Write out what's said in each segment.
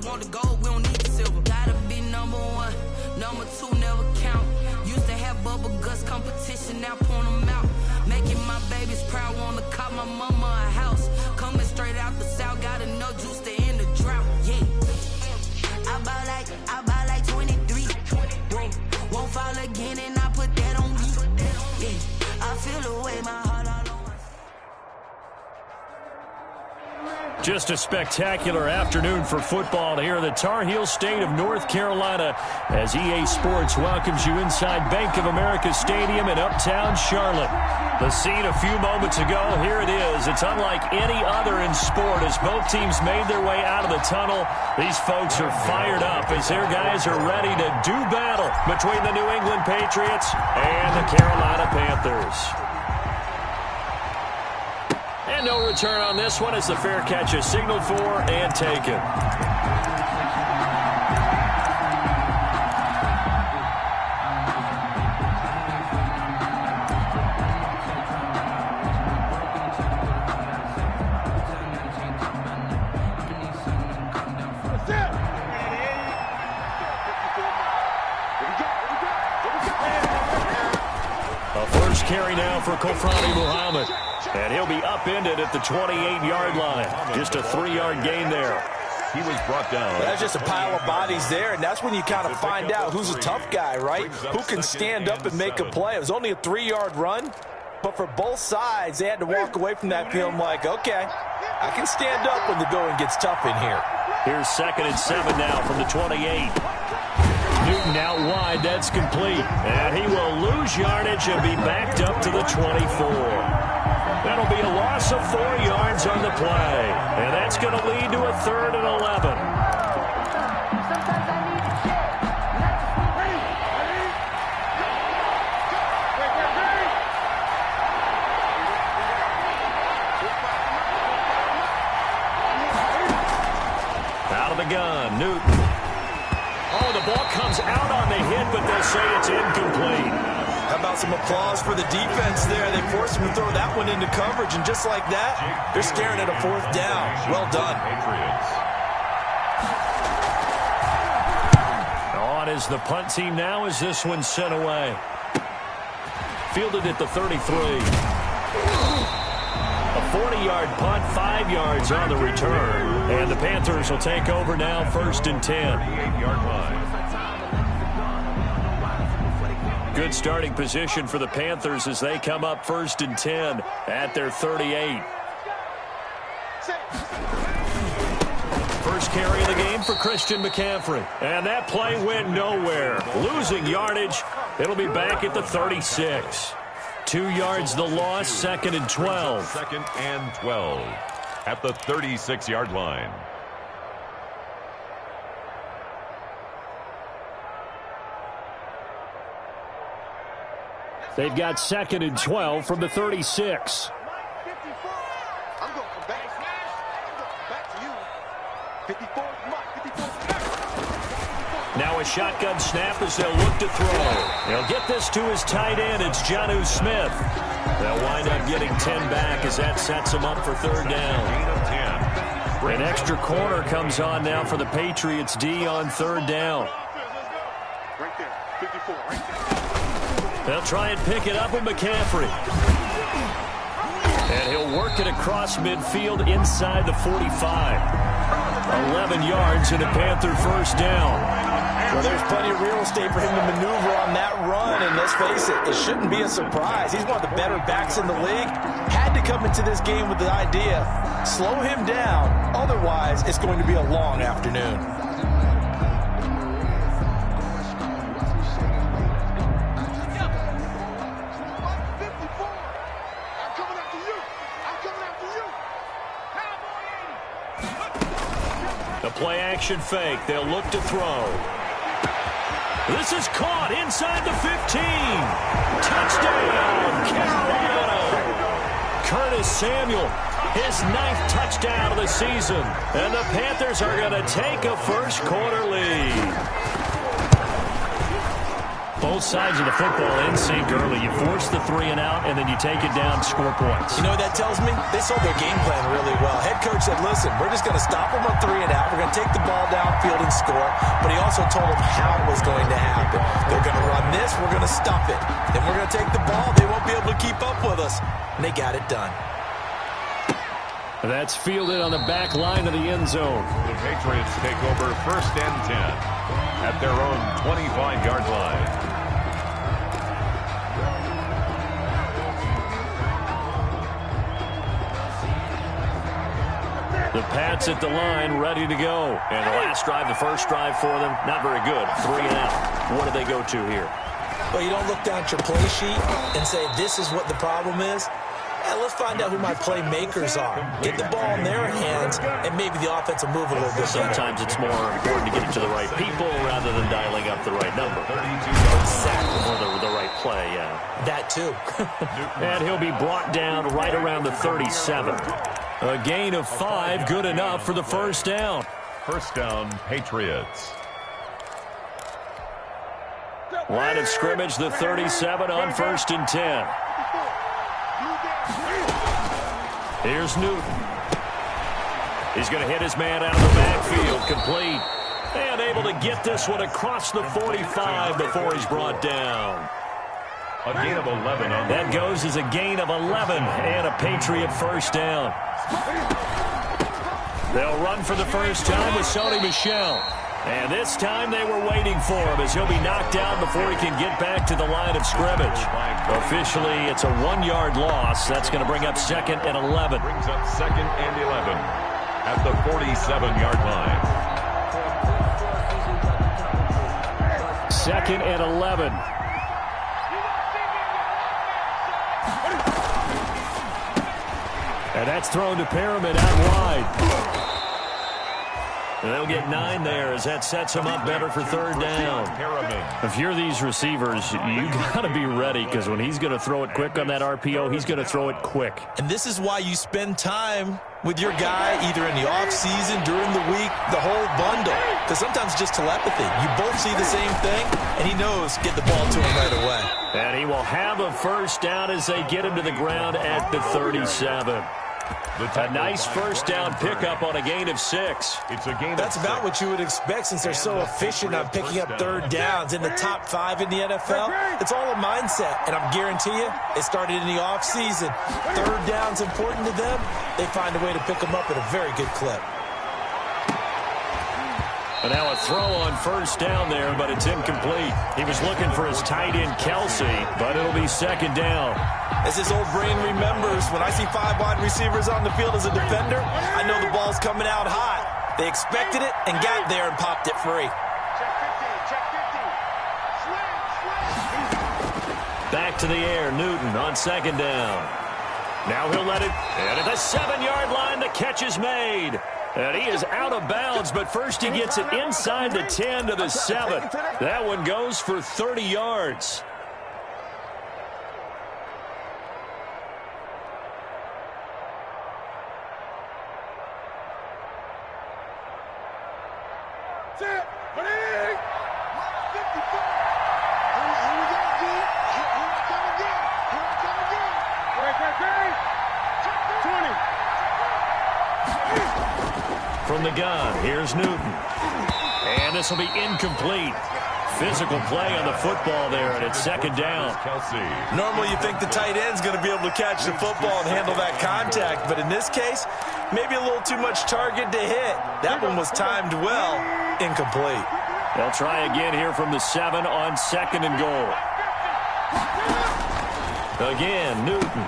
want the gold, we don't need the silver. Gotta be number one, number two never count. Used to have bubble guts competition, now point them out. Making my babies proud, wanna cop my mama a house. Coming straight out the south, got enough juice to end the drought. Yeah, I buy like 23. Whoa, won't fall again, and I put that on me. Yeah, I feel the way my heart all on. Just a spectacular afternoon for football here in the Tar Heel state of North Carolina as EA Sports welcomes you inside Bank of America Stadium in uptown Charlotte. The scene a few moments ago, here it is. It's unlike any other in sport as both teams made their way out of the tunnel. These folks are fired up as their guys are ready to do battle between the New England Patriots and the Carolina Panthers. And no return on this one as the fair catch is signaled for and taken. A first carry now for Kofrani Muhammad. And he'll be upended at the 28-yard line. Just a 3-yard gain there. He was brought down. That's just a pile of bodies there, and that's when you kind of find out who's a tough guy, right? Who can stand up and make a play. It was only a 3-yard run, but for both sides, they had to walk away from that field like, okay, I can stand up when the going gets tough in here. Here's 2nd and 7 now from the 28. Newton out wide, that's complete. And he will lose yardage and be backed up to the 24. That'll be a loss of 4 yards on the play. And that's going to lead to a 3rd and 11. Out of the gun, Newton. Oh, the ball comes out on the hit, but they'll say it's incomplete. How about some applause for the defense there? They forced him to throw that one into coverage, and just like that, they're staring at a 4th down. Well done. On is the punt team now as this one's sent away. Fielded at the 33. A 40-yard punt, 5 yards on the return. And the Panthers will take over now, 1st and 10. 38-yard line. Good starting position for the Panthers as they come up 1st and 10 at their 38. First carry of the game for Christian McCaffrey. And that play went nowhere. Losing yardage. It'll be back at the 36. 2 yards the loss, 2nd and 12. 2nd and 12 at the 36-yard line. They've got 2nd and 12 from the 36. I'm going to come back to you. 54, come on, 54. Now a shotgun snap as they'll look to throw. They'll get this to his tight end. It's Jonnu Smith. They'll wind up getting 10 back as that sets them up for 3rd down. An extra corner comes on now for the Patriots D on 3rd down. Right there, 54, right there. They'll try and pick it up with McCaffrey. And he'll work it across midfield inside the 45. 11 yards and a Panther 1st down. Well, there's plenty of real estate for him to maneuver on that run, and let's face it, it shouldn't be a surprise. He's one of the better backs in the league. Had to come into this game with the idea, slow him down, otherwise it's going to be a long afternoon. The play action fake. They'll look to throw. This is caught inside the 15. Touchdown, Carolina. Curtis Samuel, his 9th touchdown of the season. And the Panthers are going to take a first quarter lead. Both sides of the football in sync early. You force the 3 and out, and then you take it down, score points. You know what that tells me? They saw their game plan really well. Head coach said, listen, we're just going to stop them on 3 and out. We're going to take the ball downfield and score. But he also told them how it was going to happen. They're going to run this. We're going to stuff it. Then we're going to take the ball. They won't be able to keep up with us. And they got it done. That's fielded on the back line of the end zone. The Patriots take over 1st and 10 at their own 25-yard line. The Pats at the line, ready to go. And the last drive, the first drive for them, not very good. 3 and out. What do they go to here? Well, you don't look down at your play sheet and say, this is what the problem is. Let's find out who my playmakers are. Get the ball in their hands, and maybe the offense will move a little bit. Sometimes it's more important to get it to the right people rather than dialing up the right number. Exactly. Or the right play, yeah. That too. And he'll be brought down right around the 37. A gain of 5, good enough for the first down. First down, Patriots. Line of scrimmage, the 37 on 1st and 10. Here's Newton. He's going to hit his man out of the backfield, complete. And able to get this one across the 45 before he's brought down. A gain of 11 on that goes as a gain of 11 and a Patriot first down. They'll run for the first time with Sony Michel. And this time they were waiting for him as he'll be knocked down before he can get back to the line of scrimmage. Officially, it's a 1-yard loss. That's going to bring up 2nd and 11. Brings up 2nd and 11 at the 47-yard line. 2nd and 11. And that's thrown to Pyramid out wide. And they'll get 9 there as that sets him up better for 3rd down. If you're these receivers, you got to be ready because when he's going to throw it quick on that RPO, he's going to throw it quick. And this is why you spend time with your guy either in the offseason, during the week, the whole bundle. Because sometimes it's just telepathy. You both see the same thing, and he knows get the ball to him right away. And he will have a first down as they get him to the ground at the 37. A nice first down pickup on a gain of 6. It's a gain. That's about what you would expect since they're so efficient on picking up 3rd downs in the top 5 in the NFL. It's all a mindset, and I guarantee you, it started in the offseason. 3rd down's important to them. They find a way to pick them up at a very good clip. But now a throw on first down there, but it's incomplete. He was looking for his tight end, Kelsey, but it'll be 2nd down. As his old brain remembers, when I see 5 wide receivers on the field as a defender, I know the ball's coming out hot. They expected it and got there and popped it free. Back to the air, Newton on 2nd down. Now he'll let it, and at the 7-yard line, the catch is made. And he is out of bounds, but first he gets it inside the 10 to the 7. That one goes for 30 yards. From the gun, here's Newton. And this will be incomplete. Physical play on the football there, and it's 2nd down. Normally you think the tight end's going to be able to catch the football and handle that contact, but in this case, maybe a little too much target to hit. That one was timed well. Incomplete. They'll try again here from the 7 on 2nd and goal. Again, Newton.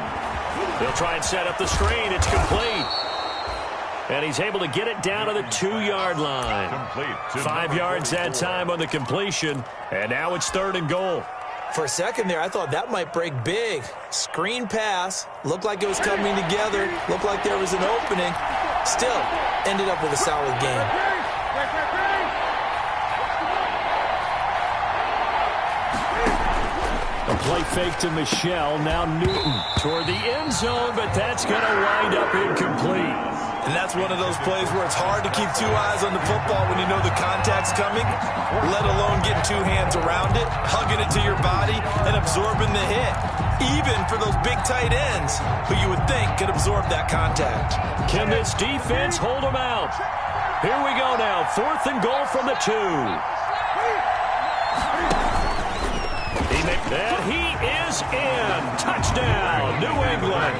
They'll try and set up the screen. It's complete. And he's able to get it down to the 2-yard line. 5 yards that time on the completion. And now it's 3rd and goal. For a second there, I thought that might break big. Screen pass. Looked like it was coming together. Looked like there was an opening. Still, ended up with a solid game. A play fake to Michel. Now Newton toward the end zone, but that's going to wind up incomplete. And that's one of those plays where it's hard to keep two eyes on the football when you know the contact's coming, let alone getting two hands around it, hugging it to your body, and absorbing the hit. Even for those big tight ends who you would think could absorb that contact. Can this defense hold them out? Here we go now. 4th and goal from the 2. And he is in. Touchdown, New England.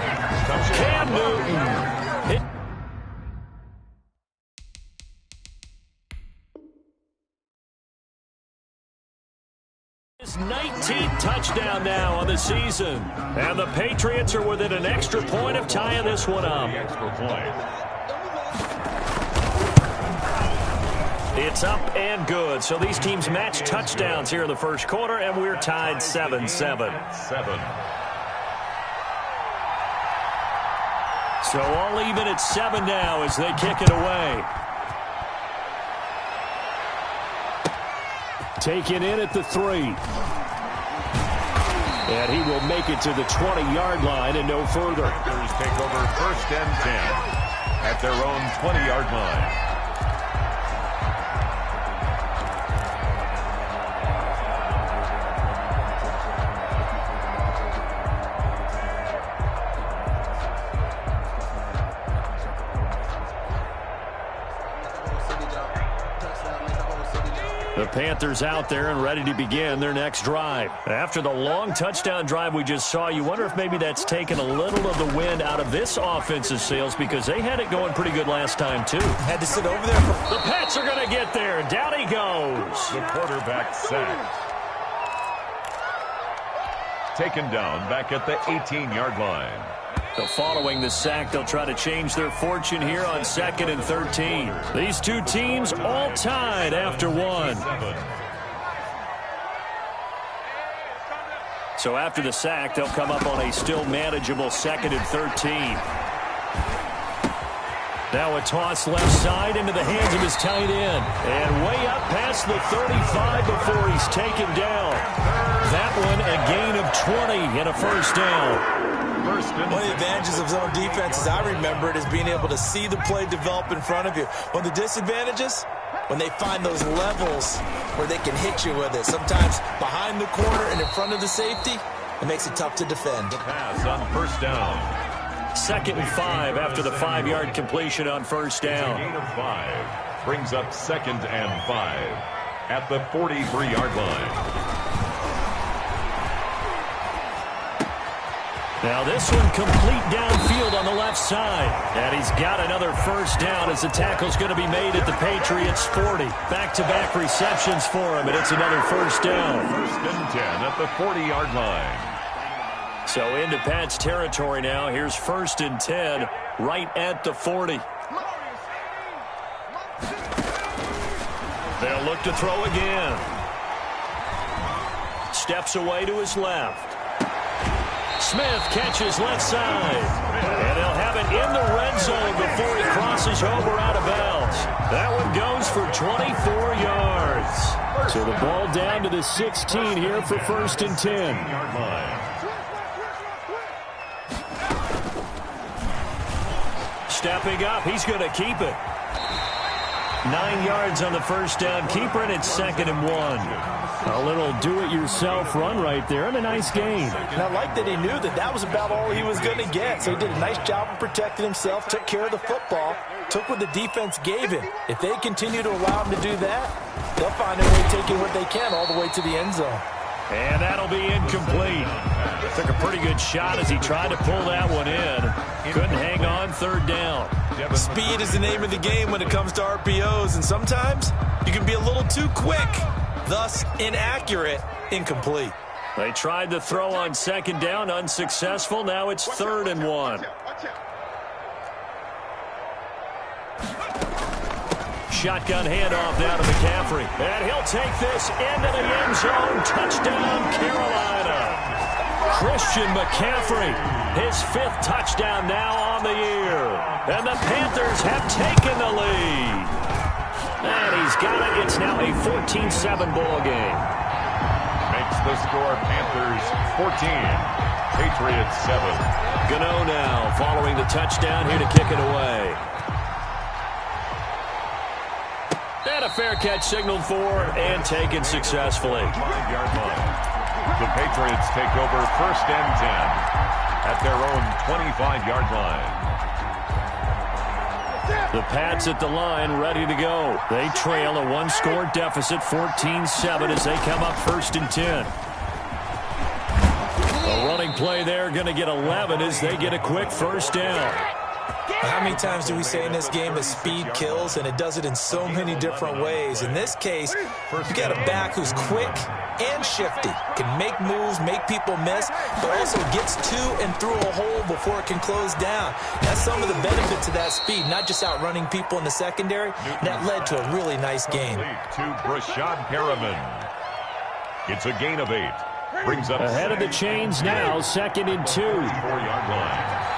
Cam Newton. His 19th touchdown now on the season. And the Patriots are within an extra point of tying this one up. It's up and good. So these teams match touchdowns here in the first quarter, and we're tied 7-7. So all even at 7 now as they kick it away. Taken in at the 3. And he will make it to the 20-yard line and no further. Panthers take over 1st and 10 at their own 20-yard line. The Panthers out there and ready to begin their next drive. After the long touchdown drive we just saw, you wonder if maybe that's taken a little of the wind out of this offensive sails because they had it going pretty good last time, too. Had to sit over there. The Pats are going to get there. Down he goes. The quarterback sacked. Taken down back at the 18-yard line. So following the sack, they'll try to change their fortune here on 2nd and 13. These two teams all tied after 1. So after the sack, they'll come up on a still manageable 2nd and 13. Now a toss left side into the hands of his tight end. And way up past the 35 before he's taken down. That one a gain of 20 and a first down. One of the advantages of zone defense, as I remember it, is being able to see the play develop in front of you. One of the disadvantages, when they find those levels where they can hit you with it. Sometimes behind the corner and in front of the safety, it makes it tough to defend. The pass on 1st down. 2nd and 5 after the 5-yard completion on 1st down. Gain of 5 brings up 2nd and 5 at the 43-yard line. Now this one complete downfield on the left side. And he's got another first down as the tackle's going to be made at the Patriots 40. Back-to-back receptions for him, and it's another first down. 1st and 10 at the 40-yard line. So into Pat's territory now. Here's 1st and 10 right at the 40. They'll look to throw again. Steps away to his left. Smith catches left side. And they'll have it in the red zone before he crosses over out of bounds. That one goes for 24 yards. So the ball down to the 16 here for 1st and 10. Stepping up, he's going to keep it. 9 yards on the first down keeper, and it's 2nd and 1. A little do-it-yourself run right there, and a nice gain. And I like that he knew that that was about all he was going to get. So he did a nice job of protecting himself, took care of the football, took what the defense gave him. If they continue to allow him to do that, they'll find a way taking what they can all the way to the end zone. And that'll be incomplete. Took a pretty good shot as he tried to pull that one in. Couldn't hang on 3rd down. Speed is the name of the game when it comes to RPOs, and sometimes you can be a little too quick. Thus, inaccurate, incomplete. They tried to throw on 2nd down, unsuccessful. Now it's 3rd and 1. Shotgun handoff now to McCaffrey. And he'll take this into the end zone. Touchdown, Carolina. Christian McCaffrey, his 5th touchdown now on the year. And the Panthers have taken the lead. And he's got it. It's now a 14-7 ball game. Makes the score Panthers 14, Patriots 7. Gano now following the touchdown here to kick it away. fair catch signaled for and taken successfully. 5-yard line. The Patriots take over 1st and 10 at their own 25-yard line. The Pats at the line, ready to go. They trail a one-score deficit, 14-7, as they come up 1st and 10. A running play there, going to get 11 as they get a quick first down. How many times do we say in this game that speed kills, and it does it in so many different ways? In this case, you got a back who's quick and shifty, can make moves, make people miss, but also gets to and through a hole before it can close down. That's some of the benefits of that speed, not just outrunning people in the secondary. That led to a really nice game. To Brashad Perriman. It's a gain of 8. Brings up ahead of the chains now, 2nd and 2. 4-yard line.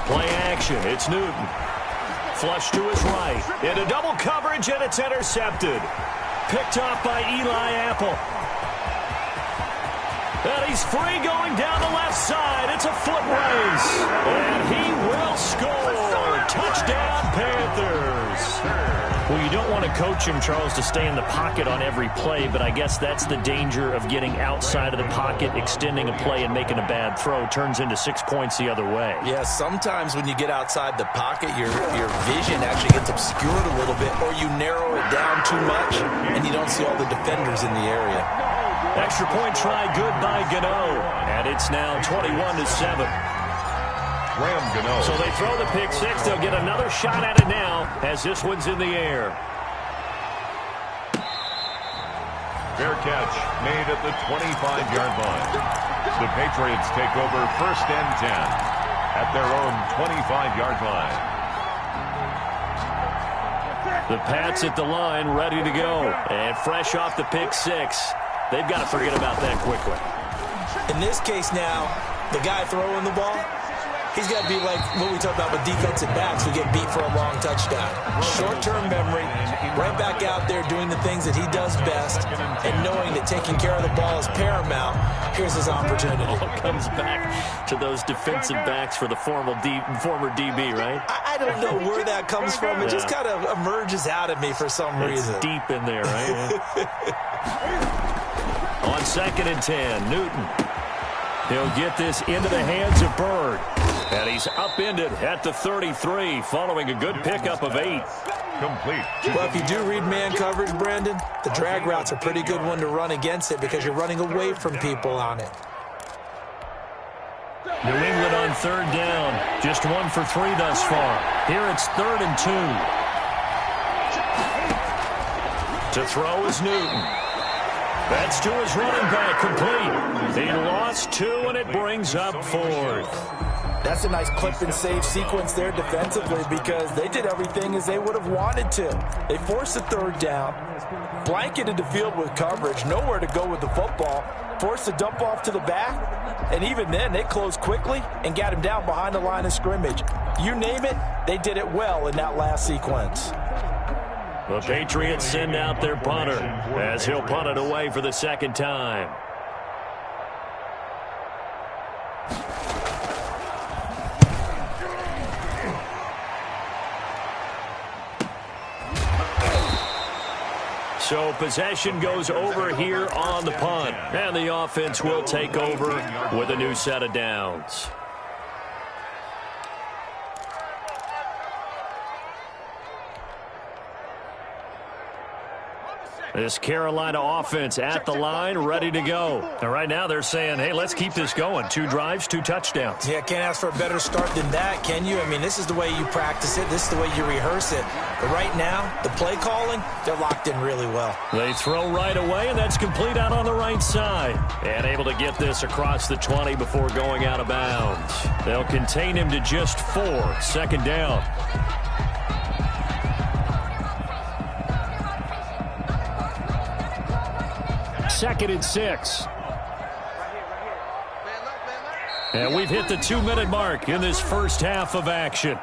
Play action. It's Newton. Flush to his right. Into double coverage, and it's intercepted. Picked off by Eli Apple. And he's free going down the left side. It's a foot race. And he will score. Touchdown, Panthers. Well, you don't want to coach him, Charles, to stay in the pocket on every play, but I guess that's the danger of getting outside of the pocket, extending a play, and making a bad throw. Turns into 6 points the other way. Yeah, sometimes when you get outside the pocket, your vision actually gets obscured a little bit, or you narrow it down too much, and you don't see all the defenders in the area. Extra point try good by Gano, and it's now 21-7. So they throw the pick six. They'll get another shot at it now as this one's in the air. Fair catch made at the 25-yard line. The Patriots take over 1st and 10 at their own 25-yard line. The Pats at the line, ready to go. And fresh off the pick six. They've got to forget about that quickly. In this case now, the guy throwing the ball, he's got to be like what we talk about with defensive backs who get beat for a long touchdown. Short-term memory, right back out there doing the things that he does best, and knowing that taking care of the ball is paramount. Here's his opportunity. It all comes back to those defensive backs for the former DB, right? I don't know where that comes from. It just kind of emerges out of me for some reason. It's deep in there, right? On 2nd and 10, Newton. He'll get this into the hands of Bird. And he's upended at the 33 following a good pickup of 8. Complete. Well, if you do read man coverage, Brandon, the drag route's a pretty good one to run against it because you're running away from people on it. New England on 3rd down. Just 1 for 3 thus far. Here it's 3rd and 2. To throw is Newton. That's to his running back, complete. He lost 2, and it brings up 4th. That's a nice clip and save sequence there defensively because they did everything as they would have wanted to. They forced a 3rd down, blanketed the field with coverage, nowhere to go with the football, forced a dump off to the back, and even then they closed quickly and got him down behind the line of scrimmage. You name it, they did it well in that last sequence. The Patriots send out their punter as he'll punt it away for the 2nd time. So possession goes over here on the punt, and the offense will take over with a new set of downs. This Carolina offense at the line, ready to go. And right now they're saying, hey, let's keep this going. 2 drives, 2 touchdowns. Yeah, can't ask for a better start than that, can you? I mean, this is the way you practice it. This is the way you rehearse it. But right now, the play calling, they're locked in really well. They throw right away, and that's complete out on the right side. And able to get this across the 20 before going out of bounds. They'll contain him to just 4. 2nd down. Second and 6. And we've hit the 2-minute mark in this first half of action.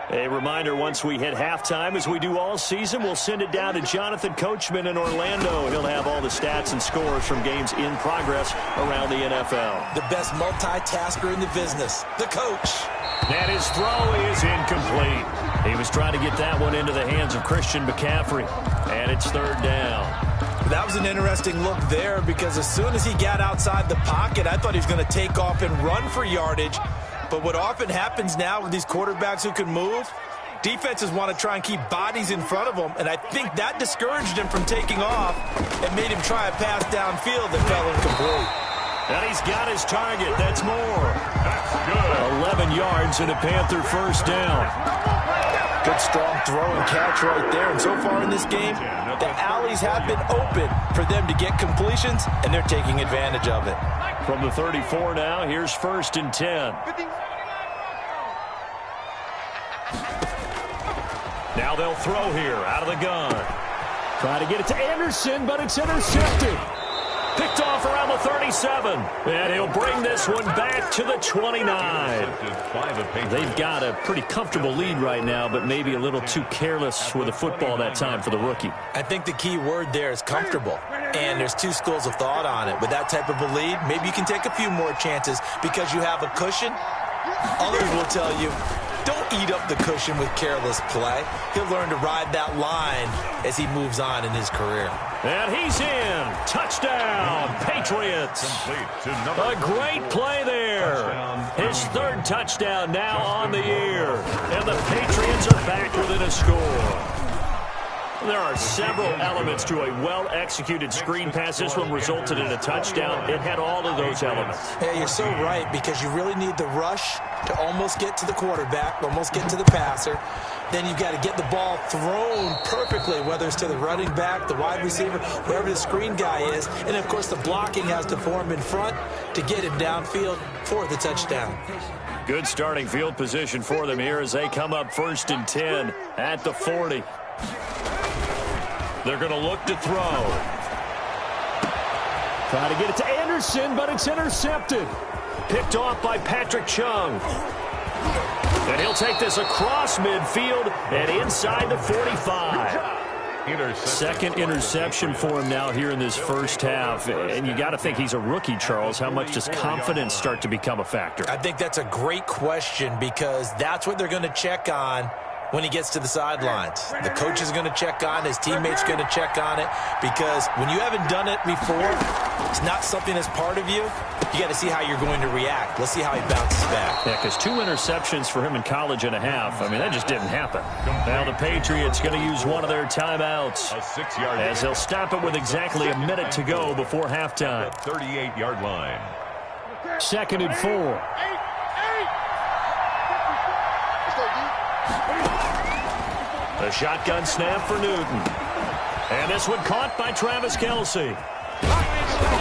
A reminder, once we hit halftime, as we do all season, we'll send it down to Jonathan Coachman in Orlando. He'll have all the stats and scores from games in progress around the NFL. The best multitasker in the business, the coach. And his throw is incomplete. He was trying to get that one into the hands of Christian McCaffrey. And it's third down. That was an interesting look there because as soon as he got outside the pocket, I thought he was going to take off and run for yardage. But what often happens now with these quarterbacks who can move, defenses want to try and keep bodies in front of them, and I think that discouraged him from taking off and made him try a pass downfield that fell incomplete. And he's got his target. That's more. That's good. 11 yards and a Panther first down. Good strong throw and catch right there. And so far in this game, the alleys have been open for them to get completions, and they're taking advantage of it. From the 34 now, here's 1st and 10. Now they'll throw here out of the gun. Try to get it to Anderson, but it's intercepted. Picked off around the 37. And he'll bring this one back to the 29. They've got a pretty comfortable lead right now, but maybe a little too careless with the football that time for the rookie. I think the key word there is comfortable. And there's two schools of thought on it. With that type of a lead, maybe you can take a few more chances because you have a cushion. Others will tell you, don't eat up the cushion with careless play. He'll learn to ride that line as he moves on in his career. And he's in. Touchdown, Patriots. A great play there. His 3rd touchdown now on the year. And the Patriots are back within a score. There are several elements to a well-executed screen pass. This one resulted in a touchdown. It had all of those elements. Yeah, you're so right because you really need the rush to almost get to the quarterback, almost get to the passer. Then you've got to get the ball thrown perfectly, whether it's to the running back, the wide receiver, wherever the screen guy is. And, of course, the blocking has to form in front to get him downfield for the touchdown. Good starting field position for them here as they come up 1st and 10 at the 40. They're going to look to throw. Try to get it to Anderson, but it's intercepted. Picked off by Patrick Chung. And he'll take this across midfield and inside the 45. Second interception for him now here in this first half. And you got to think he's a rookie, Charles. How much does confidence start to become a factor? I think that's a great question because that's what they're going to check on when he gets to the sidelines. The coach is going to check on it. His teammates are going to check on it because when you haven't done it before, it's not something that's part of you. You got to see how you're going to react. Let's see how he bounces back. Yeah, because 2 interceptions for him in college and a half. I mean, that just didn't happen. Now the Patriots going to use one of their timeouts as they'll stop it with exactly a minute to go before halftime. 38-yard line. 2nd and 4. A shotgun snap for Newton. And this one caught by Travis Kelce.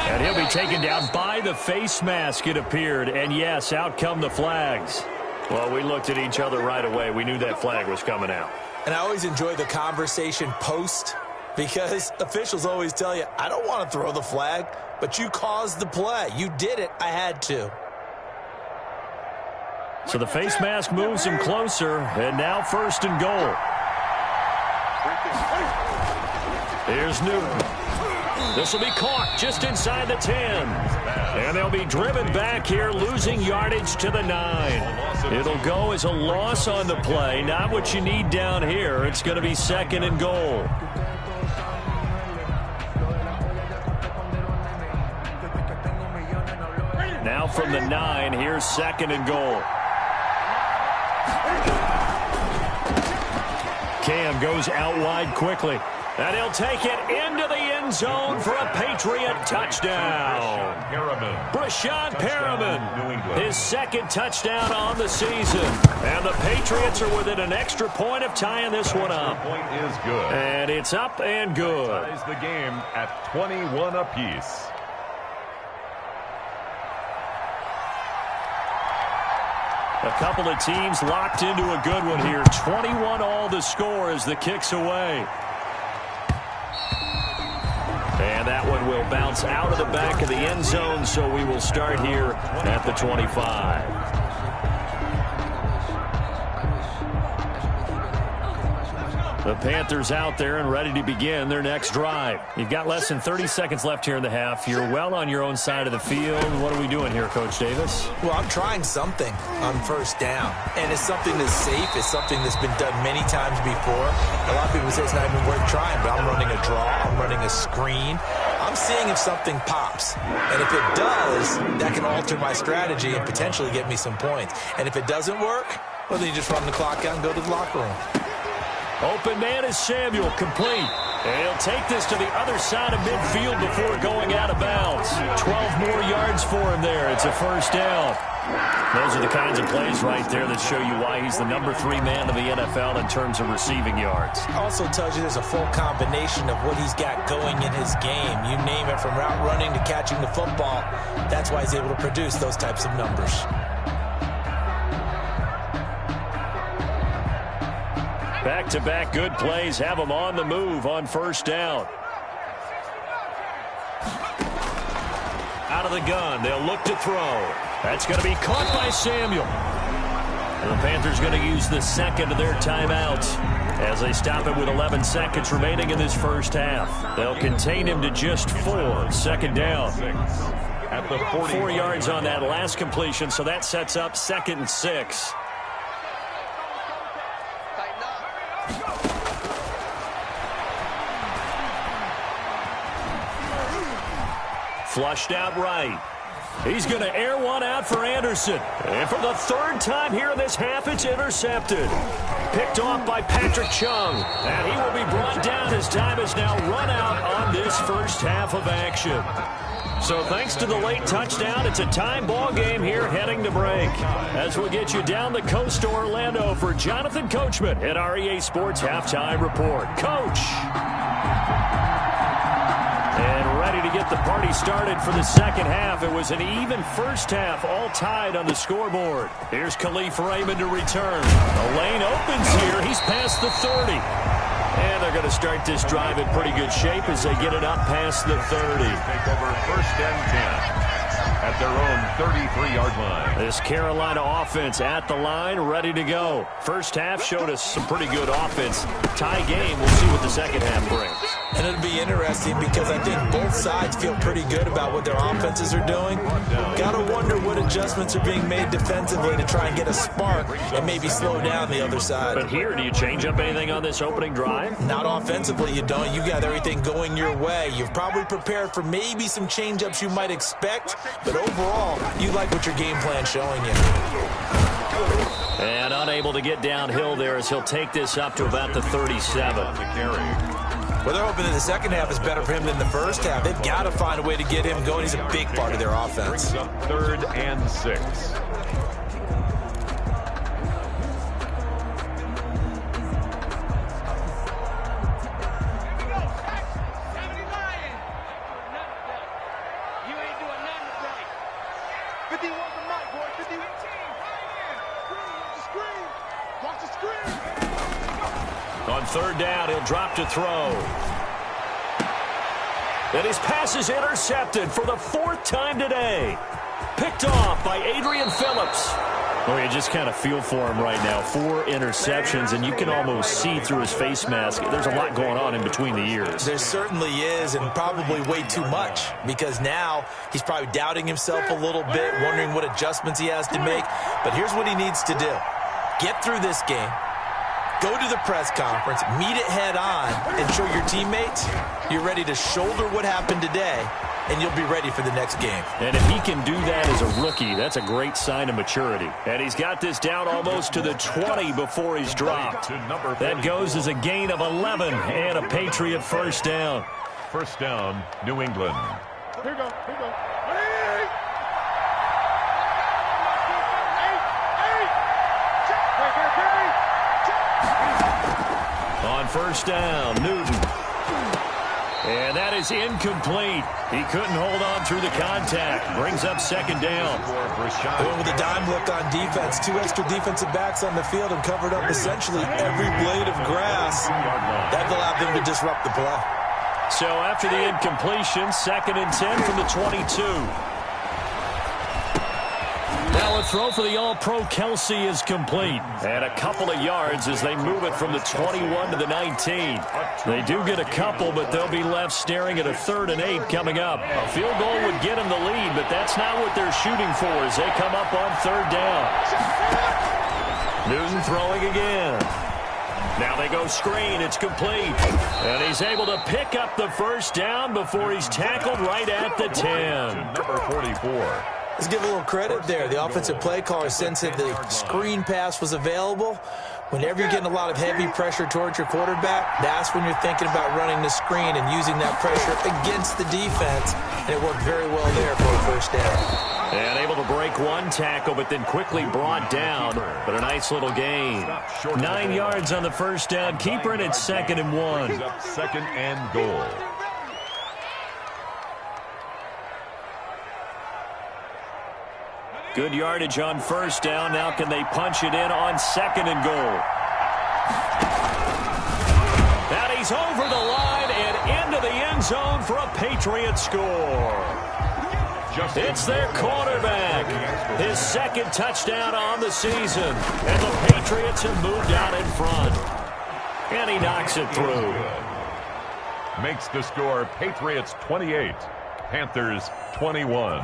And he'll be taken down by the face mask, it appeared. And, yes, out come the flags. Well, we looked at each other right away. We knew that flag was coming out. And I always enjoy the conversation post because officials always tell you, I don't want to throw the flag, but you caused the play. You did it. I had to. So the face mask moves him closer, and now 1st and goal. Here's Newton. This will be caught just inside the 10. And they'll be driven back here, losing yardage to the 9. It'll go as a loss on the play. Not what you need down here. It's going to be 2nd and goal. Now from the 9, here's 2nd and goal. Cam goes out wide quickly. And he'll take it into the end zone for a Patriot touchdown. Brashad Perriman, his 2nd touchdown on the season. And the Patriots are within an extra point of tying this one up. Point is good. And it's up and good. Ties the game at 21 apiece. A couple of teams locked into a good one here. 21 all the score as the kick's away. And that one will bounce out of the back of the end zone, so we will start here at the 25. The Panthers out there and ready to begin their next drive. You've got less than 30 seconds left here in the half. You're well on your own side of the field. What are we doing here, Coach Davis? Well, I'm trying something on first down. And it's something that's safe. It's something that's been done many times before. A lot of people say it's not even worth trying, but I'm running a draw. I'm running a screen. I'm seeing if something pops. And if it does, that can alter my strategy and potentially get me some points. And if it doesn't work, well, then you just run the clock out and go to the locker room. Open man is Samuel, complete. And he'll take this to the other side of midfield before going out of bounds. 12 more yards for him there. It's a first down. Those are the kinds of plays right there that show you why he's the number 3 man of the NFL in terms of receiving yards. Also tells you there's a full combination of what he's got going in his game. You name it, from route running to catching the football. That's why he's able to produce those types of numbers. Back-to-back good plays have him on the move on first down. Out of the gun, they'll look to throw. That's going to be caught by Samuel. And the Panthers going to use the second of their timeouts as they stop it with 11 seconds remaining in this first half. They'll contain him to just 4. Second down. At the 4 yards on that last completion, so that sets up 2nd and 6. Flushed out right. He's going to air one out for Anderson. And for the 3rd time here in this half, it's intercepted. Picked off by Patrick Chung. And he will be brought down as time is now run out on this first half of action. So thanks to the late touchdown, it's a time ball game here heading to break. As we'll get you down the coast to Orlando for Jonathan Coachman at our EA Sports Halftime Report. Coach! And ready to get the party started for the second half. It was an even first half, all tied on the scoreboard. Here's Khalif Raymond to return. The lane opens here. He's past the 30. And they're going to start this drive in pretty good shape as they get it up past the 30. Take over 1st and 10 at their own 33-yard line. This Carolina offense at the line, ready to go. First half showed us some pretty good offense. Tie game, we'll see what the second half brings. And it'll be interesting because I think both sides feel pretty good about what their offenses are doing. Got to wonder what adjustments are being made defensively to try and get a spark and maybe slow down the other side. But here, do you change up anything on this opening drive? Not offensively, you don't. You got everything going your way. You've probably prepared for maybe some change-ups you might expect, but overall, you like what your game plan's showing you. And unable to get downhill there as he'll take this up to about the 37. Well, they're hoping that the second half is better for him than the first half. They've got to find a way to get him going. He's a big part of their offense. 3rd and 6. On 3rd down, he'll drop to throw. And his pass is intercepted for the 4th time today. Picked off by Adrian Phillips. Oh, you just kind of feel for him right now. 4 interceptions, and you can almost see through his face mask. There's a lot going on in between the ears. There certainly is, and probably way too much, because now he's probably doubting himself a little bit, wondering what adjustments he has to make. But here's what he needs to do. Get through this game. Go to the press conference, meet it head on, and show your teammates you're ready to shoulder what happened today, and you'll be ready for the next game. And if he can do that as a rookie, that's a great sign of maturity. And he's got this down almost to the 20 before he's dropped. That goes as a gain of 11 and a Patriot first down. First down, New England. Here we go. On first down, Newton. And that is incomplete. He couldn't hold on through the contact. Brings up 2nd down. Going with a dime look on defense. 2 extra defensive backs on the field and covered up essentially every blade of grass. That allowed them to disrupt the play. So after the incompletion, 2nd and 10 from the 22. Now a throw for the All-Pro Kelsey is complete. And a couple of yards as they move it from the 21 to the 19. They do get a couple, but they'll be left staring at a 3rd and 8 coming up. A field goal would get them the lead, but that's not what they're shooting for as they come up on 3rd down. Newton throwing again. Now they go screen. It's complete. And he's able to pick up the 1st down before he's tackled right at the 10. Number 44. Let's give a little credit there. The offensive play caller sensed that the screen pass was available. Whenever you're getting a lot of heavy pressure towards your quarterback, that's when you're thinking about running the screen and using that pressure against the defense. And it worked very well there for a 1st down. And able to break one tackle, but then quickly brought down. But a nice little gain. 9 yards on the 1st down. Keeper, and it's 2nd and 1. 2nd and goal. Good yardage on 1st down. Now can they punch it in on 2nd and goal? And he's over the line and into the end zone for a Patriot score. It's their quarterback. His 2nd touchdown on the season. And the Patriots have moved out in front. And he knocks it through. Makes the score Patriots 28, Panthers 21.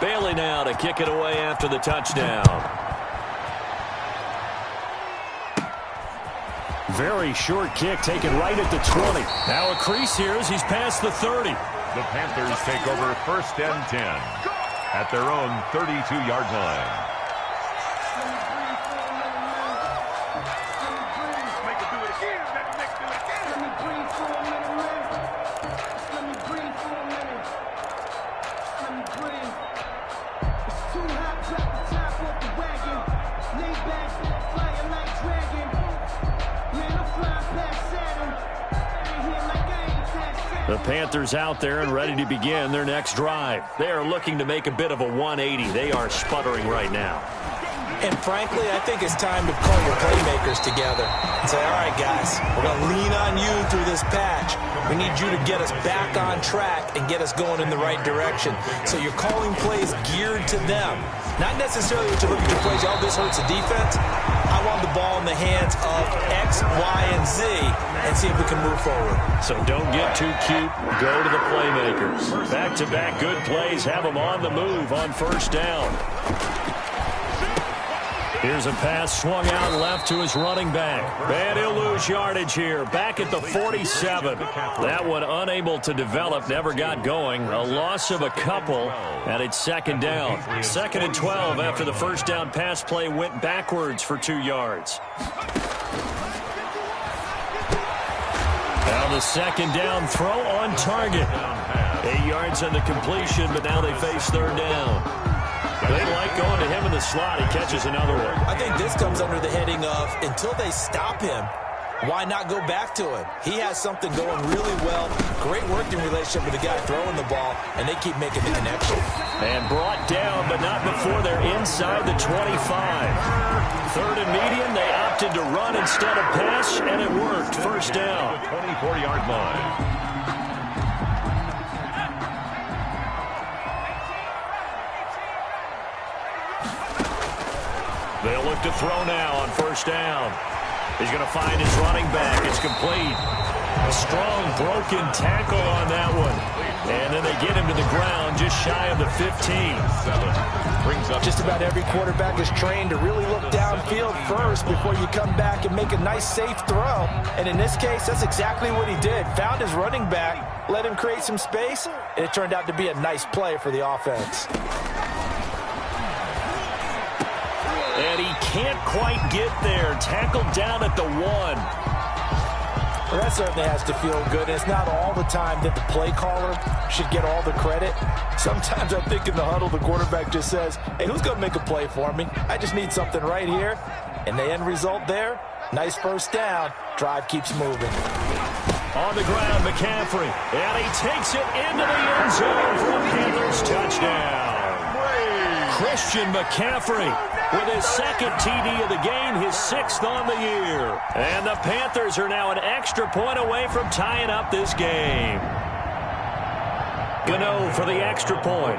Bailey now to kick it away after the touchdown. Very short kick taken right at the 20. Now a crease here as he's past the 30. The Panthers take over 1st and 10 at their own 32-yard line. The Panthers out there and ready to begin their next drive. They are looking to make a bit of a 180. They are sputtering right now. And frankly, I think it's time to call your playmakers together and say, all right, guys, we're going to lean on you through this patch. We need you to get us back on track and get us going in the right direction. So you're calling plays geared to them. Not necessarily what you look at your plays, oh, this hurts the defense. I want the ball in the hands of X, Y, and Z and see if we can move forward. So don't get too cute. Go to the playmakers. Back-to-back good plays. Have them on the move on 1st down. Here's a pass swung out left to his running back. And he'll lose yardage here. Back at the 47. That one unable to develop. Never got going. A loss of a couple. And it's 2nd down. 2nd and 12 after the 1st down pass play went backwards for 2 yards. Now the 2nd down throw on target. 8 yards on the completion, but now they face 3rd down. They like going to him in the slot. He catches another one. I think this comes under the heading of until they stop him, why not go back to him? He has something going really well. Great working relationship with the guy throwing the ball, and they keep making the connection. And brought down, but not before they're inside the 25. 3rd and medium, they opted to run instead of pass, and it worked. 1st down. 24-yard line. They'll look to throw now on 1st down. He's going to find his running back. It's complete. A strong broken tackle on that one. And then they get him to the ground just shy of the 15. Brings up just about every quarterback is trained to really look downfield first before you come back and make a nice, safe throw. And in this case, that's exactly what he did. Found his running back, let him create some space, and it turned out to be a nice play for the offense. And he can't quite get there. Tackled down at the 1. Well, that certainly has to feel good. It's not all the time that the play caller should get all the credit. Sometimes I think in the huddle, the quarterback just says, hey, who's going to make a play for me? I just need something right here. And the end result there, nice 1st down. Drive keeps moving. On the ground, McCaffrey. And he takes it into the end zone for a Panthers touchdown. Christian McCaffrey with his 2nd TD of the game, his 6th on the year. And the Panthers are now an extra point away from tying up this game. Gano for the extra point.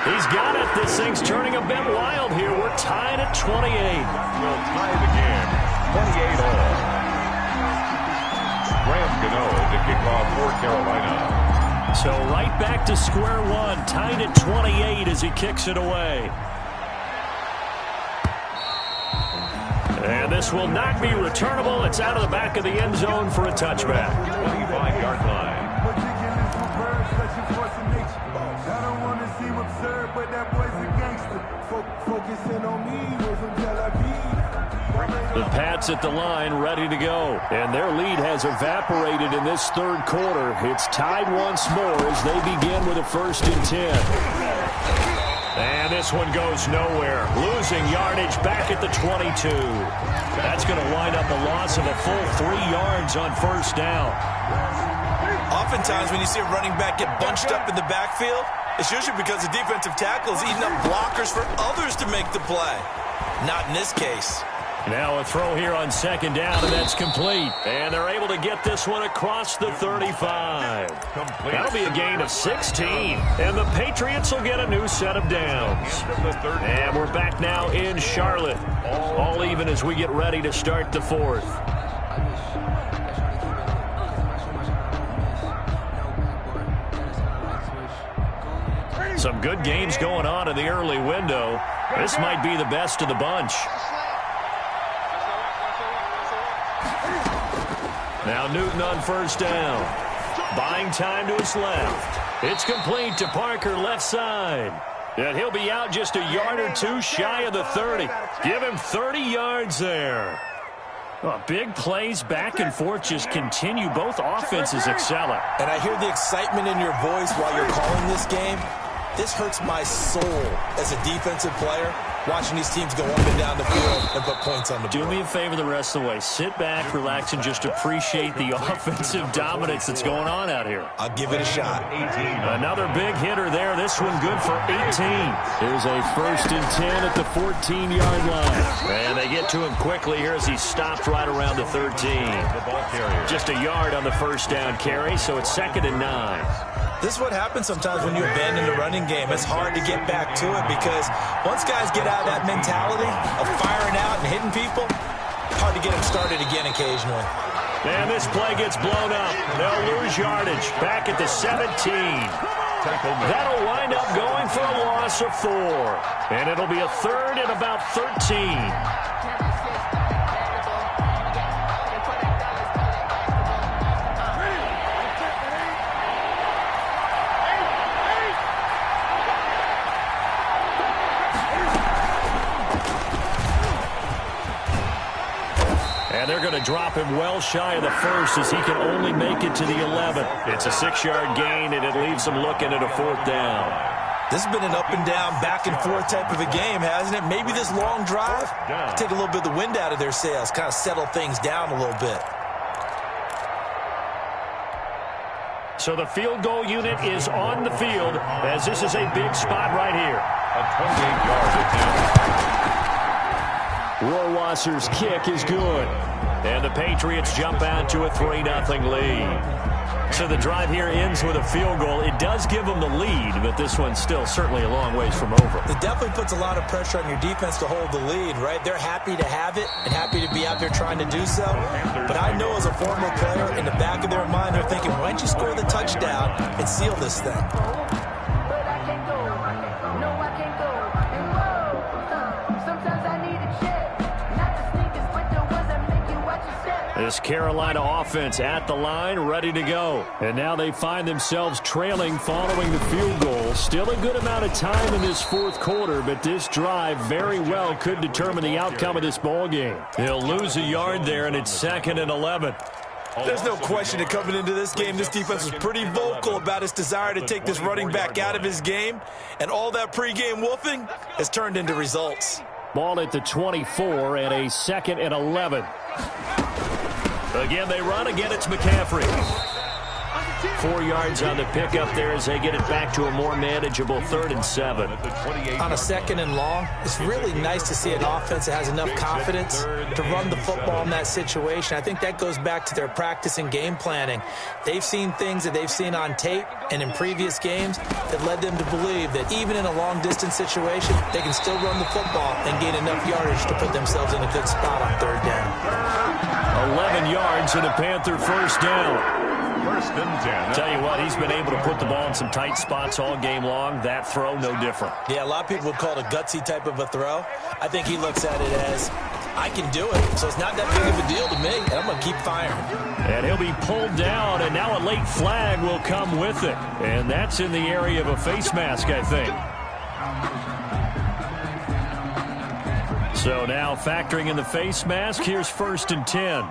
He's got it. This thing's turning a bit wild here. We're tied at 28. We'll tie the game 28 all. Graham Gano to kick off for Carolina. So right back to square one. Tied at 28 as he kicks it away. And this will not be returnable. It's out of the back of the end zone for a touchback. 25-yard line. The Pats at the line, ready to go. And their lead has evaporated in this third quarter. It's tied once more as they begin with a 1st and 10. And this one goes nowhere. Losing yardage back at the 22. That's going to wind up a loss of a full 3 yards on 1st down. Oftentimes when you see a running back get bunched up in the backfield, it's usually because the defensive tackle is eating up blockers for others to make the play. Not in this case. Now a throw here on 2nd down, and that's complete. And they're able to get this one across the 35. That'll be a gain of 16. And the Patriots will get a new set of downs. And we're back now in Charlotte. All even as we get ready to start the 4th. Some good games going on in the early window. This might be the best of the bunch. Now Newton on 1st down. Buying time to his left. It's complete to Parker, left side. And he'll be out just a yard or two shy of the 30. Give him 30 yards there. Well, big plays back and forth just continue. Both offenses excelling. And I hear the excitement in your voice while you're calling this game. This hurts my soul as a defensive player, watching these teams go up and down the field and put points on the board. Do me a favor the rest of the way. Sit back, relax, and just appreciate the offensive dominance that's going on out here. I'll give it a shot. Another big hitter there. This one good for 18. Here's a 1st and 10 at the 14-yard line. And they get to him quickly here as he stopped right around the 13. Just a yard on the 1st down carry, so it's 2nd and 9. This is what happens sometimes when you abandon the running game. It's hard to get back to it because once guys get out of that mentality of firing out and hitting people, hard to get them started again occasionally. And this play gets blown up. They'll lose yardage back at the 17. That'll wind up going for a loss of 4. And it'll be a 3rd and about 13. And they're going to drop him well shy of the 1st as he can only make it to the 11. It's a 6-yard gain, and it leaves them looking at a 4th down. This has been an up-and-down, back-and-forth type of a game, hasn't it? Maybe this long drive take a little bit of the wind out of their sails, kind of settle things down a little bit. So the field goal unit is on the field as this is a big spot right here. A 28-yard attempt. Rohrwasser's kick is good. And the Patriots jump out to a 3-0 lead. So the drive here ends with a field goal. It does give them the lead, but this one's still certainly a long ways from over. It definitely puts a lot of pressure on your defense to hold the lead, right? They're happy to have it and happy to be out there trying to do so. But I know as a former player, in the back of their mind, they're thinking, why don't you score the touchdown and seal this thing? This Carolina offense at the line, ready to go. And now they find themselves trailing following the field goal. Still a good amount of time in this 4th quarter, but this drive very well could determine the outcome of this ball game. He'll lose a yard there, and it's 2nd and 11. There's no question that coming into this game, this defense was pretty vocal about its desire to take this running back out of his game, and all that pregame woofing has turned into results. Ball at the 24 and a 2nd and 11. Again, they run. Again, it's McCaffrey. 4 yards on the pickup there as they get it back to a more manageable 3rd and 7. On a 2nd and long, it's really nice to see an offense that has enough confidence to run the football in that situation. I think that goes back to their practice and game planning. They've seen things that they've seen on tape and in previous games that led them to believe that even in a long-distance situation, they can still run the football and gain enough yardage to put themselves in a good spot on 3rd down. 11 yards and a Panther 1st down. 1st and 10. Tell you what, he's been able to put the ball in some tight spots all game long. That throw, no different. Yeah, a lot of people would call it a gutsy type of a throw. I think he looks at it as, I can do it, so it's not that big of a deal to me, and I'm going to keep firing. And he'll be pulled down, and now a late flag will come with it. And that's in the area of a face mask, I think. So now factoring in the face mask, here's 1st and 10.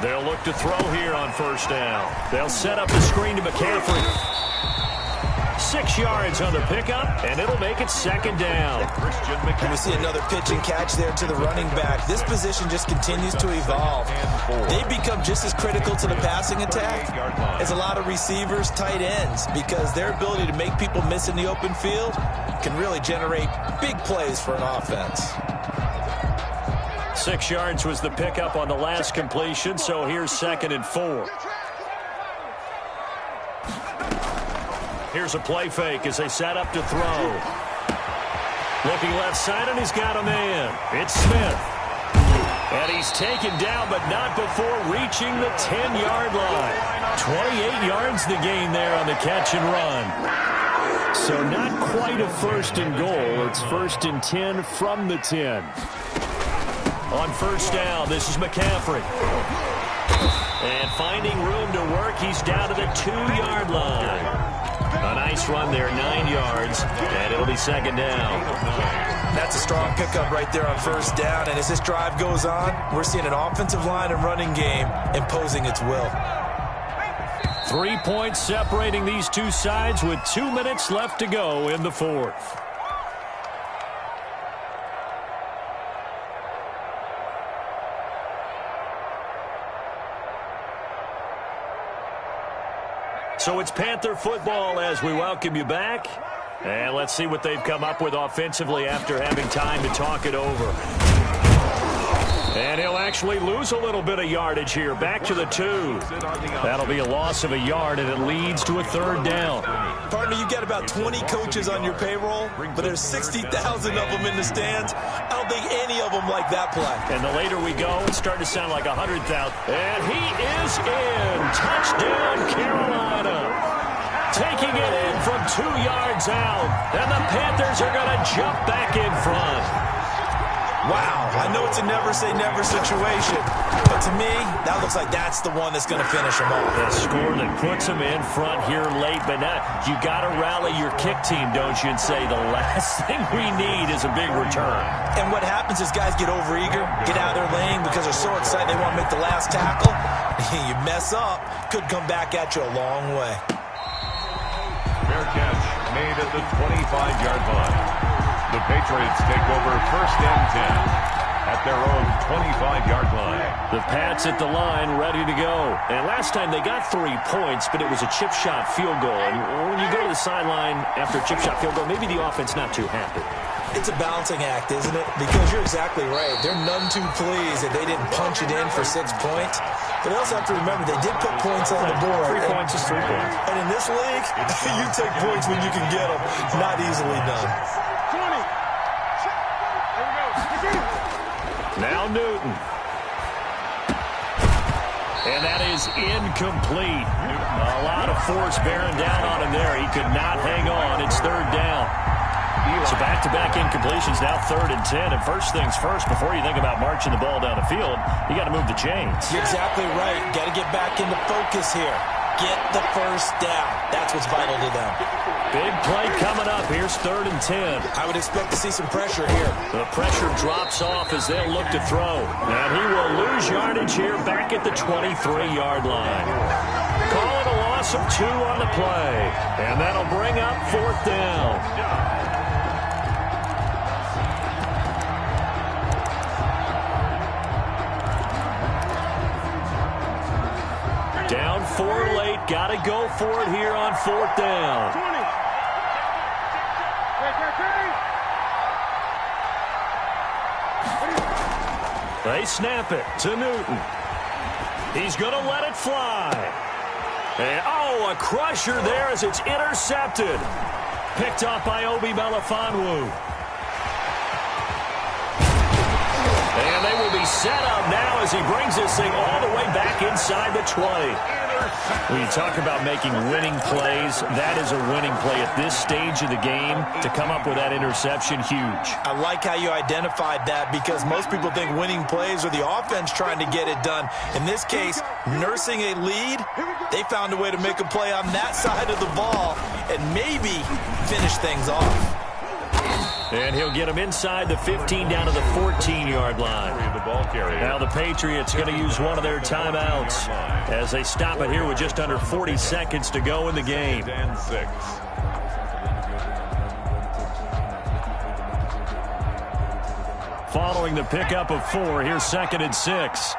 They'll look to throw here on 1st down. They'll set up the screen to McCaffrey. 6 yards on the pickup, and it'll make it 2nd down. And we see another pitch and catch there to the running back. This position just continues to evolve. They become just as critical to the passing attack as a lot of receivers, tight ends, because their ability to make people miss in the open field can really generate big plays for an offense. 6 yards was the pickup on the last completion, so here's 2nd and 4. Here's a play fake as they set up to throw. Looking left side, and he's got a man. It's Smith. And he's taken down, but not before reaching the 10-yard line. 28 yards the gain there on the catch and run. So not quite a 1st and goal. It's 1st and 10 from the 10. On 1st down, this is McCaffrey. And finding room to work, he's down to the 2-yard line. A nice run there, 9 yards, and it'll be 2nd down. That's a strong pickup right there on 1st down, and as this drive goes on, we're seeing an offensive line and running game imposing its will. 3 points separating these two sides with 2 minutes left to go in the 4th. So it's Panther football as we welcome you back. And let's see what they've come up with offensively after having time to talk it over. And he'll actually lose a little bit of yardage here. Back to the 2. That'll be a loss of a yard, and it leads to a 3rd down. Partner, you got about 20 coaches on your payroll, but there's 60,000 of them in the stands. I don't think any of them like that play. And the later we go, it's starting to sound like 100,000. And he is in. Touchdown, Carolina. Taking it in from 2 yards out. And the Panthers are going to jump back in front. Wow, I know it's a never-say-never situation, but to me, that looks like that's the one that's going to finish them off. A score that puts them in front here late, but now you got to rally your kick team, don't you, and say the last thing we need is a big return. And what happens is guys get overeager, get out of their lane because they're so excited they want to make the last tackle. You mess up, could come back at you a long way. Fair catch made at the 25-yard line. The Patriots take over 1st and 10 at their own 25-yard line. The Pats at the line, ready to go. And last time they got 3 points, but it was a chip shot field goal. And when you go to the sideline after a chip shot field goal, maybe the offense not too happy. It's a balancing act, isn't it? Because you're exactly right. They're none too pleased that they didn't punch it in for 6 points. But they also have to remember they did put points on the board. 3 points is 3 points. And in this league, you take points when you can get them. Not easily done. Now Newton. And that is incomplete. A lot of force bearing down on him there. He could not hang on. It's 3rd down. So back-to-back incompletions, now 3rd and 10. And first things first, before you think about marching the ball down the field, you got to move the chains. You're exactly right. Got to get back into focus here. Get the 1st down. That's what's vital to them. Big play coming up. Here's 3rd and 10. I would expect to see some pressure here. The pressure drops off as they'll look to throw. And he will lose yardage here back at the 23-yard line. Call it a loss of 2 on the play. And that'll bring up 4th down. Down 4 late. Got to go for it here on 4th down. They snap it to Newton. He's going to let it fly. And, oh, a crusher there as it's intercepted. Picked off by Obi Melifonwu. And they will be set up now as he brings this thing all the way back inside the 20. When you talk about making winning plays, that is a winning play at this stage of the game. To come up with that interception, huge. I like how you identified that because most people think winning plays are the offense trying to get it done. In this case, nursing a lead, they found a way to make a play on that side of the ball and maybe finish things off. And he'll get him inside the 15 down to the 14-yard line. Now the Patriots going to use one of their timeouts as they stop it here with just under 40 seconds to go in the game. Following the pickup of 4, here's 2nd and 6.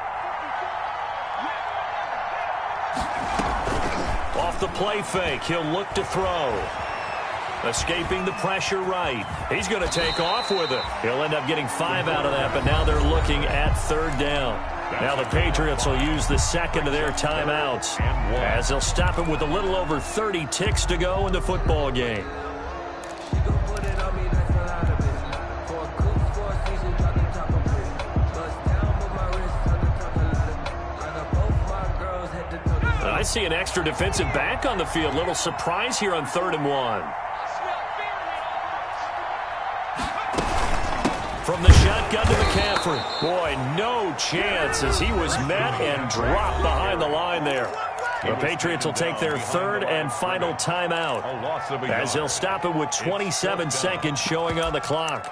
Off the play fake, he'll look to throw. Escaping the pressure right. He's going to take off with it. He'll end up getting 5 out of that, but now they're looking at 3rd down. Now the Patriots will use the second of their timeouts as they'll stop it with a little over 30 ticks to go in the football game. I see an extra defensive back on the field. Little surprise here on 3rd and 1. From the shotgun to McCaffrey. Boy, no chance as he was met and dropped behind the line there. The Patriots will take their 3rd and final timeout as they'll stop it with 27 seconds showing on the clock.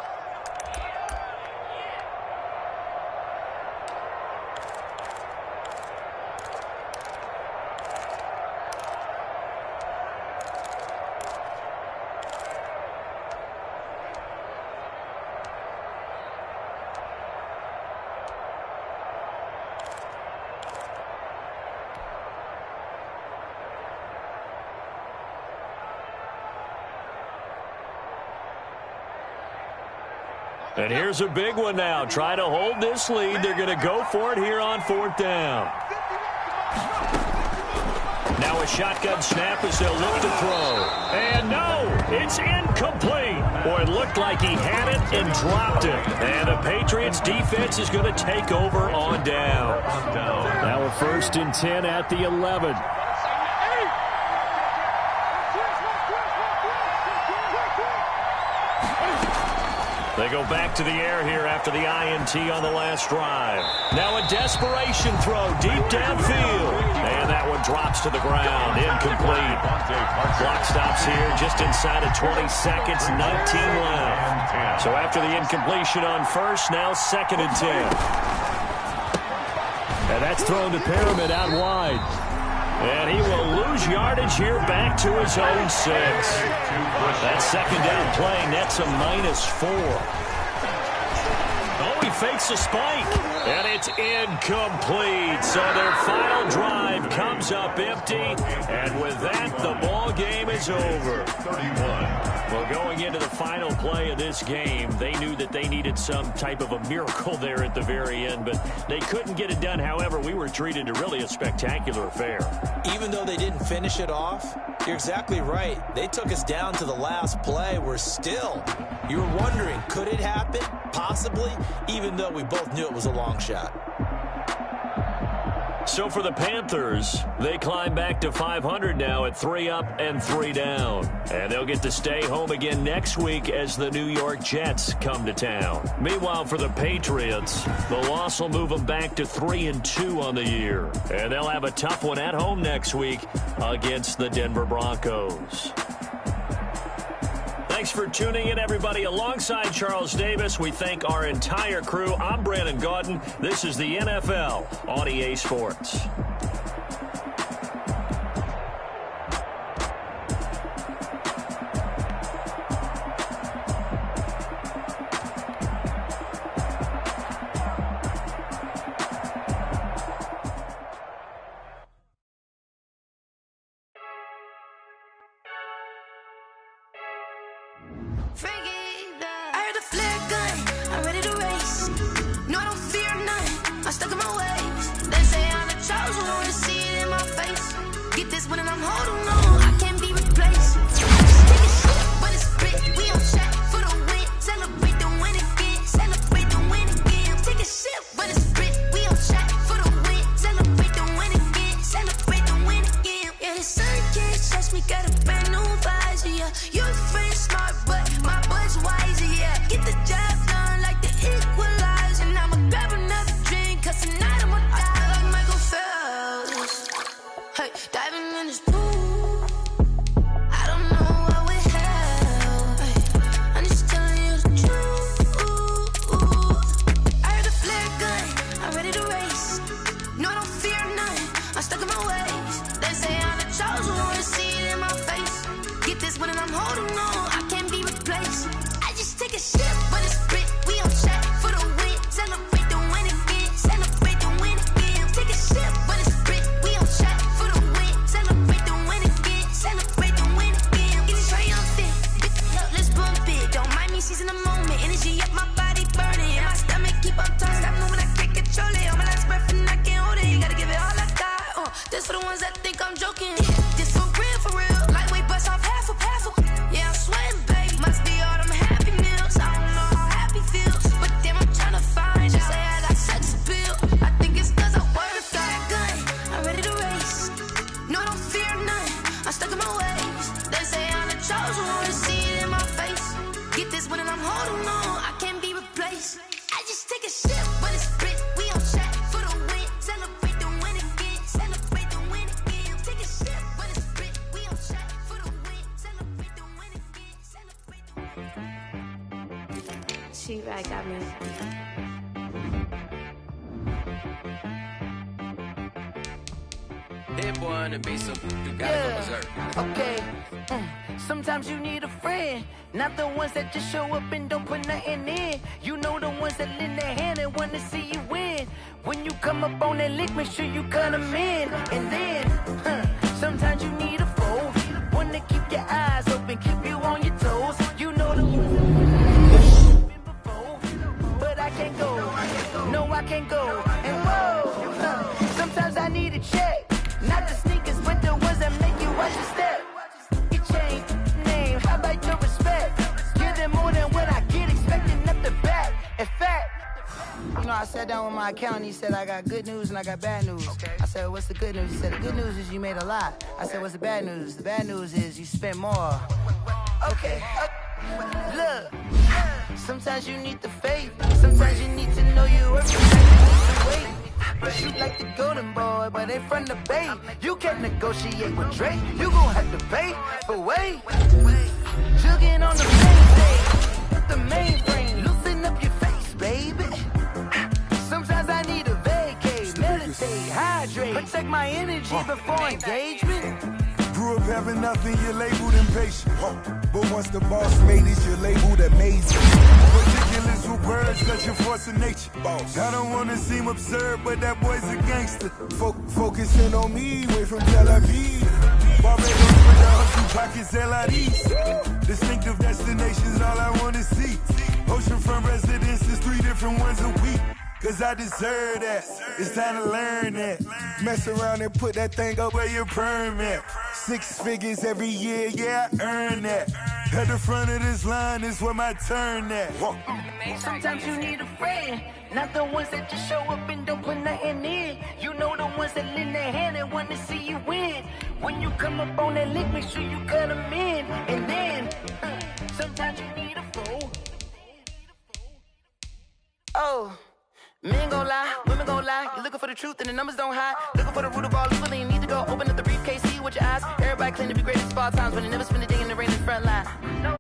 And here's a big one now. Try to hold this lead. They're going to go for it here on 4th down. Now a shotgun snap as they'll look to throw. And no, it's incomplete. Boy, it looked like he had it and dropped it. And the Patriots defense is going to take over on down. Now a 1st and 10 at the 11. They go back to the air here after the INT on the last drive. Now a desperation throw deep downfield. And that one drops to the ground. Incomplete. Clock stops here just inside of 20 seconds. 19 left. So after the incompletion on 1st, now 2nd and 10. And that's thrown to Pyramid out wide. And he will lose yardage here back to his own 6. That 2nd down play nets a -4. Oh, he fakes a spike. And it's incomplete. So their final drive comes up empty. And with that, the ball game is over. 31. Well, going into the final play of this game, they knew that they needed some type of a miracle there at the very end, but they couldn't get it done. However, we were treated to really a spectacular affair. Even though they didn't finish it off, you're exactly right. They took us down to the last play. You were wondering, could it happen? Possibly, even though we both knew it was a long shot. So for the Panthers, they climb back to 500 now at 3 up and 3 down. And they'll get to stay home again next week as the New York Jets come to town. Meanwhile, for the Patriots, the loss will move them back to 3-2 on the year. And they'll have a tough one at home next week against the Denver Broncos. Thanks for tuning in, everybody. Alongside Charles Davis, we thank our entire crew. I'm Brandon Gaudin. This is the NFL on EA Sports. stuck in my ways. They say I'm the chosen one, see it in my face. Get this one and I'm holding on, I can't be replaced. I just take a shit, but it's split. We on track for the win. Celebrate the win again, celebrate the win again. Take a shit, but it's split. We on track for the win. Celebrate the win again, celebrate the win again. Yeah, the sun can't touch me, got a brand new visor, yeah. Your friend smart, but my boy's wiser, yeah. Get the job done like the equalizer. Now I'ma grab another drink, cause tonight I'ma die like Michael Phelps. Hey, diving in this pool, I don't know what we have. Hey, I'm just telling you the truth. I heard the flare gun, I'm ready to race. No, I don't fear nothing, I'm stuck in my ways. They say I'm the chosen one, see it in my face. Get this one and I'm holding on, I can't be replaced. I just take a shit, but it's split. We on track for the win. Celebrate the win again, celebrate the win again. Take a shit, but it's split. We on track for the win. Celebrate the win again, celebrate the win again. Get it triumphant, let's bump it. Don't mind me seizing the moment. Energy up, my body burning. And my stomach keep on turning. Stop moving, I can't control it. On my last breath and I can't hold it. You gotta give it all I got. This for the ones that think I'm joking. This for real, for real. Lightweight bust off half a. Yeah, I'm sweating, babe. Must be all them happy meals. I don't know how happy feels, but damn, I'm trying to find you. Say I got sex appeal. I think it's cause I work a gun. I'm ready to race. No, I don't fear nothing. I'm stuck in my ways. They say I'm the chosen one, see it in my face. Get this one and I'm holding on, I can't be replaced. I just take a shit, but it's split. We on track for the win. Celebrate the win again. Celebrate the win again. Take a shit, but it's split. We on track for the win. Celebrate the win again. Celebrate the win again. She right got me. Hit boy on the beat, so you gotta go berserk. Okay. Sometimes you need a friend, not the ones that just show up and don't put nothing in. You know the ones that lend their hand and wanna see you win. When you come up on that lick, make sure you cut them in. And then, sometimes you need a foe, one to keep your eyes open, keep you on your toes. You know the ones that before, but I can't go. No, I can't go. And whoa, sometimes I need a check. Not the sneakers, but the ones that make you watch your step. You change name, how about your respect? Give them more than what I get, expecting up the back. In fact, you know, I sat down with my accountant, he said, I got good news and I got bad news. Okay. I said, what's the good news? He said, the good news is you made a lot. I said, what's the bad news? The bad news is you spent more. Okay. Look, sometimes you need the faith. Sometimes you need to know you worth it. Shoot like the golden boy, but ain't from the bay. You can't negotiate with Drake. You gon' have to pay for wait. Jugging on the main stage, the mainframe. Loosen up your face, baby. Sometimes I need a vacate, meditate, hydrate, protect my energy before engagement. Grew up having nothing, you're labeled impatient. But once the boss made it, you're labeled amazing. Ridiculous with words, cause you're force of nature. I don't wanna seem absurd, but that boy's a gangster. Focusing on me, way from Tel Aviv. Barbados with the hustle pockets, LIDs. Distinctive destinations, all I wanna see. Oceanfront residences, 3 different ones a week. Cause I deserve that, it's time to learn that. Mess around and put that thing up where your permit. 6 figures every year, yeah, I earn that. At the front of this line is where my turn at. Sometimes you need a friend, not the ones that just show up and don't put nothing in. You know the ones that lend their hand and want to see you win. When you come up on that lick, make sure you cut them in. And then, sometimes you need a foe. Oh. Men gon' lie, women gon' lie. You're looking for the truth and the numbers don't hide. Looking for the root of all evil, then you need to go open up the briefcase, see with your eyes. Everybody claim to be greatest of all times, but they never spend a day in the rain in the front line. No.